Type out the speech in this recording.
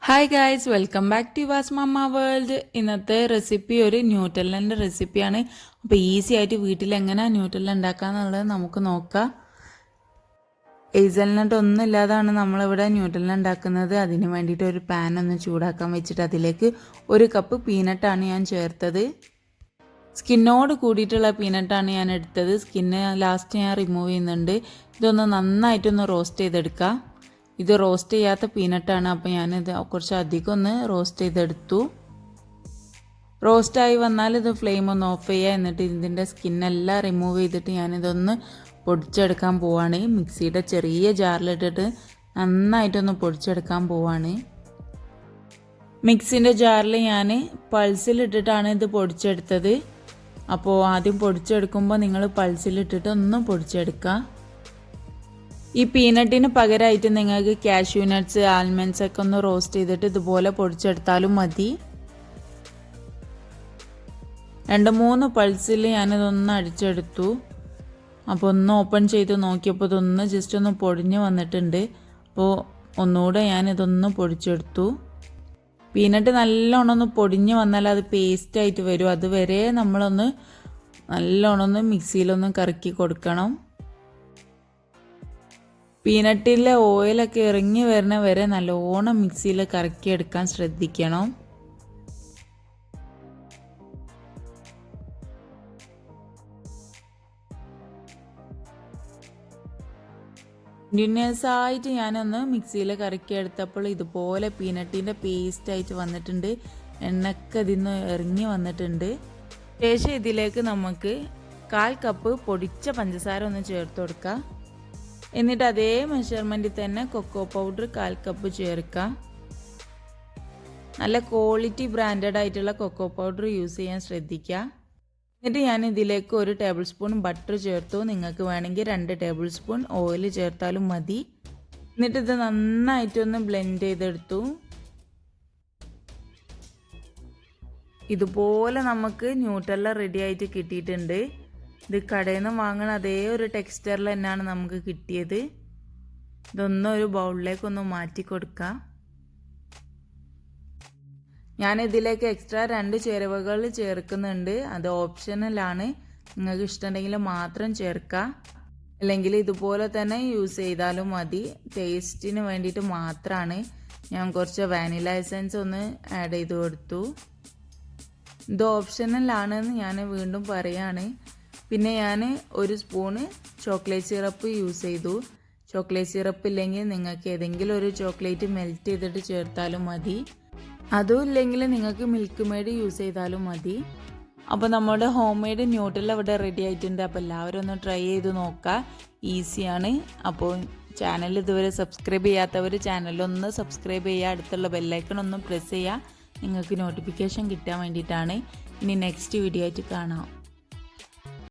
Hi guys, welcome back to Eva's mamma world. ഇന്നത്തെ recipe ഒരു ന്യൂട്ടെല്ലൻ്റെ റെസിപ്പിയാണ്. അപ്പോൾ ഈസി ആയിട്ട് വീട്ടിൽ എങ്ങനെയാണ് ന്യൂട്ടെല്ല ഉണ്ടാക്കാന്നുള്ളത് നമുക്ക് നോക്കാം. ഹേസൽനട്ട് ഒന്നും ഇല്ലാതാണ് നമ്മളിവിടെ ന്യൂട്ടെല്ല ഉണ്ടാക്കുന്നത്. അതിന് വേണ്ടിയിട്ട് ഒരു പാൻ ഒന്ന് ചൂടാക്കാൻ വെച്ചിട്ട് അതിലേക്ക് 1 കപ്പ് പീനട്ടാണ് ഞാൻ ചേർത്തത്. സ്കിന്നോട് കൂടിയിട്ടുള്ള പീനട്ടാണ് ഞാൻ എടുത്തത്. സ്കിന്ന് ലാസ്റ്റ് ഞാൻ റിമൂവ് ചെയ്യുന്നുണ്ട്. ഇതൊന്ന് നന്നായിട്ടൊന്ന് റോസ്റ്റ് ചെയ്തെടുക്കാം. ഇത് റോസ്റ്റ് ചെയ്യാത്ത പീനട്ടാണ്. അപ്പോൾ ഞാനിത് കുറച്ച് അധികം ഒന്ന് റോസ്റ്റ് ചെയ്തെടുത്തു. റോസ്റ്റായി വന്നാൽ ഇത് ഫ്ലെയിം ഒന്ന് ഓഫ് ചെയ്യുക. എന്നിട്ട് ഇതിൻ്റെ സ്കിന്നെല്ലാം റിമൂവ് ചെയ്തിട്ട് ഞാനിതൊന്ന് പൊടിച്ചെടുക്കാൻ പോവാണ്. മിക്സിയുടെ ചെറിയ ജാറിലിട്ടിട്ട് നന്നായിട്ടൊന്ന് പൊടിച്ചെടുക്കാൻ പോവാണ്. മിക്സിൻ്റെ ജാറിൽ ഞാൻ പൾസിലിട്ടിട്ടാണ് ഇത് പൊടിച്ചെടുത്തത്. അപ്പോൾ ആദ്യം പൊടിച്ചെടുക്കുമ്പോൾ നിങ്ങൾ പൾസിലിട്ടിട്ട് ഒന്ന് പൊടിച്ചെടുക്കുക. ഈ പീനട്ടിന് പകരമായിട്ട് നിങ്ങൾക്ക് കാഷ്യൂ നട്ട്സ്, ആൽമണ്ട്സ് ഒക്കെ ഒന്ന് റോസ്റ്റ് ചെയ്തിട്ട് ഇതുപോലെ പൊടിച്ചെടുത്താലും മതി. 2-3 പൾസിൽ ഞാനിതൊന്ന് അടിച്ചെടുത്തു. അപ്പോൾ ഒന്ന് ഓപ്പൺ ചെയ്ത് നോക്കിയപ്പോൾ ഇതൊന്ന് ജസ്റ്റ് ഒന്ന് പൊടിഞ്ഞ് വന്നിട്ടുണ്ട്. അപ്പോൾ ഒന്നുകൂടെ ഞാനിതൊന്ന് പൊടിച്ചെടുത്തു. പീനട്ട് നല്ലോണം ഒന്ന് പൊടിഞ്ഞ് വന്നാൽ അത് പേസ്റ്റായിട്ട് വരും. അതുവരെ നമ്മളൊന്ന് നല്ലോണം ഒന്ന് മിക്സിയിലൊന്ന് കറക്കി കൊടുക്കണം. പീനട്ടിലെ ഓയിലൊക്കെ ഇറങ്ങി വരുന്ന വരെ നല്ലോണം മിക്സിയിൽ കറക്കിയെടുക്കാൻ ശ്രദ്ധിക്കണം. കണ്ടിന്യൂസ് ആയിട്ട് ഞാനൊന്ന് മിക്സിയിൽ കറക്കിയെടുത്തപ്പോൾ ഇതുപോലെ പീനട്ടിൻ്റെ പേസ്റ്റായിട്ട് വന്നിട്ടുണ്ട്. എണ്ണയൊക്കെ ഇതിന്ന് ഇറങ്ങി വന്നിട്ടുണ്ട്. ശേഷം ഇതിലേക്ക് നമുക്ക് 1/4 കപ്പ് പൊടിച്ച പഞ്ചസാര ഒന്ന് ചേർത്ത് കൊടുക്കാം. എന്നിട്ട് അതേ മെഷർമെൻറ്റിൽ തന്നെ കൊക്കോ പൗഡർ 1/4 കപ്പ് ചേർക്കാം. നല്ല ക്വാളിറ്റി ബ്രാൻഡഡ് ആയിട്ടുള്ള കൊക്കോ പൗഡർ യൂസ് ചെയ്യാൻ ശ്രദ്ധിക്കുക. എന്നിട്ട് ഞാൻ ഇതിലേക്ക് 1 ടേബിൾ സ്പൂൺ ബട്ടർ ചേർത്തു. നിങ്ങൾക്ക് വേണമെങ്കിൽ 2 ടേബിൾ സ്പൂൺ ഓയിൽ ചേർത്താലും മതി. എന്നിട്ട് ഇത് നന്നായിട്ടൊന്ന് ബ്ലെൻഡ് ചെയ്തെടുത്തു. ഇതുപോലെ നമുക്ക് ന്യൂട്ടെല്ല റെഡി ആയിട്ട് കിട്ടിയിട്ടുണ്ട്. ഇത് കടയിൽ നിന്ന് വാങ്ങുന്ന അതേ ഒരു ടെക്സ്ചറിൽ തന്നെയാണ് നമുക്ക് കിട്ടിയത്. ഇതൊന്നും ഒരു ബൗളിലേക്കൊന്ന് മാറ്റി കൊടുക്കാം. ഞാനിതിലേക്ക് എക്സ്ട്രാ 2 ചേരുവകൾ ചേർക്കുന്നുണ്ട്. അത് ഓപ്ഷണലാണ്. നിങ്ങൾക്ക് ഇഷ്ടമുണ്ടെങ്കിൽ മാത്രം ചേർക്കാം. അല്ലെങ്കിൽ ഇതുപോലെ തന്നെ യൂസ് ചെയ്താലും മതി. ടേസ്റ്റിന് വേണ്ടിയിട്ട് മാത്രമാണ് ഞാൻ കുറച്ച് വാനില എസൻസ് ഒന്ന് ആഡ് ചെയ്ത് കൊടുത്തു. ഇത് ഓപ്ഷണലാണെന്ന് ഞാൻ വീണ്ടും പറയാണ്. പിന്നെ ഞാൻ 1 സ്പൂണ് ചോക്ലേറ്റ് സിറപ്പ് യൂസ് ചെയ്തു. ചോക്ലേറ്റ് സിറപ്പ് ഇല്ലെങ്കിൽ നിങ്ങൾക്ക് ഏതെങ്കിലും ഒരു ചോക്ലേറ്റ് മെൽറ്റ് ചെയ്തിട്ട് ചേർത്താലും മതി. അതും ഇല്ലെങ്കിൽ നിങ്ങൾക്ക് മിൽക്ക് മെയ്ഡ് യൂസ് ചെയ്താലും മതി. അപ്പോൾ നമ്മുടെ ഹോം മെയ്ഡ് ന്യൂട്ടെല്ല ഇവിടെ റെഡി ആയിട്ടുണ്ട്. അപ്പോൾ എല്ലാവരും ഒന്ന് ട്രൈ ചെയ്ത് നോക്കുക. ഈസിയാണ്. അപ്പോൾ ചാനൽ ഇതുവരെ സബ്സ്ക്രൈബ് ചെയ്യാത്തവർ ചാനലൊന്ന് സബ്സ്ക്രൈബ് ചെയ്യുക. അടുത്തുള്ള ബെല്ലൈക്കൺ ഒന്ന് പ്രസ് ചെയ്യുക. നിങ്ങൾക്ക് നോട്ടിഫിക്കേഷൻ കിട്ടാൻ വേണ്ടിയിട്ടാണ്. ഇനി നെക്സ്റ്റ് വീഡിയോ ആയിട്ട് കാണാം.